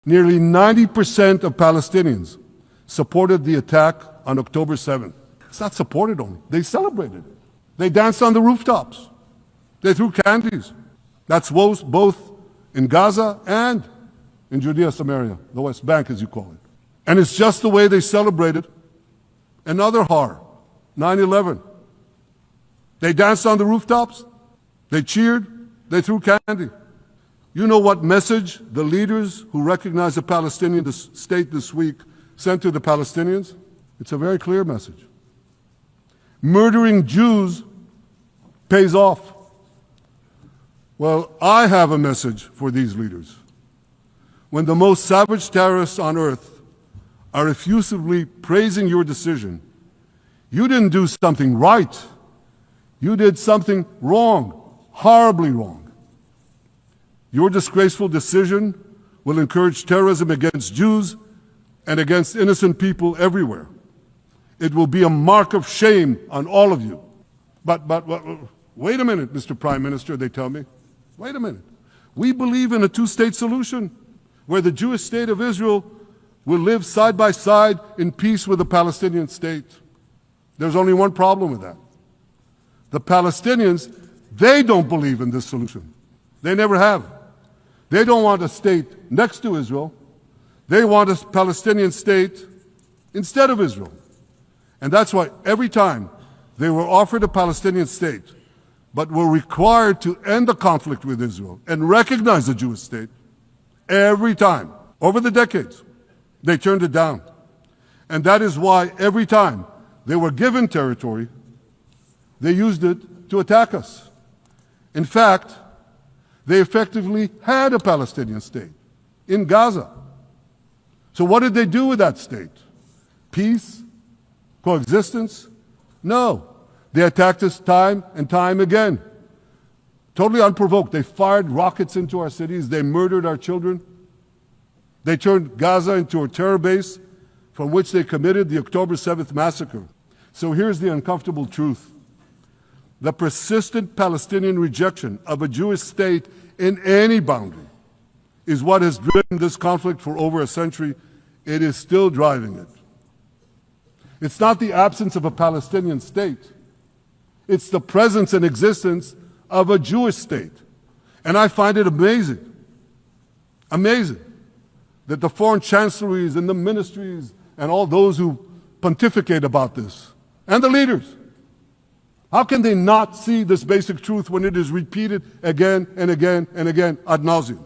Nearly 90% of Palestinians supported the attack on October 7th. It's not supported only, they celebrated it. They danced on the rooftops. They threw candies. That's both in Gaza and in Judea, Samaria, the West Bank, as you call it. And it's just the way they celebrated another horror, 9/11. They danced on the rooftops, they cheered, they threw candy. You know what message the leaders who recognize the Palestinian state this week sent to the Palestinians? It's a very clear message. Murdering Jews pays off. Well, I have a message for these leaders. When the most savage terrorists on earth are effusively praising your decision, you didn't do something right. You did something wrong, horribly wrong. Your disgraceful decision will encourage terrorism against Jews and against innocent people everywhere. It will be a mark of shame on all of you. But wait a minute, Mr. Prime Minister, they tell me. Wait a minute. We believe in a two-state solution where the Jewish state of Israel will live side by side in peace with the Palestinian state. There's only one problem with that. The Palestinians, they don't believe in this solution. They never have. They don't want a state next to Israel. They want a Palestinian state instead of Israel. And that's why every time they were offered a Palestinian state, but were required to end the conflict with Israel and recognize the Jewish state, every time, over the decades, they turned it down. And that is why every time they were given territory, they used it to attack us. In fact, they effectively had a Palestinian state in Gaza. So what did they do with that state? Peace? Coexistence? No. They attacked us time and time again. Totally unprovoked. They fired rockets into our cities. They murdered our children. They turned Gaza into a terror base from which they committed the October 7th massacre. So here's the uncomfortable truth. The persistent Palestinian rejection of a Jewish state in any boundary is what has driven this conflict for over a century. It is still driving it. It's not the absence of a Palestinian state. It's the presence and existence of a Jewish state. And I find it amazing, that the foreign chancelleries and the ministries and all those who pontificate about this, and the leaders, how can they not see this basic truth when it is repeated again and again and again ad nauseum?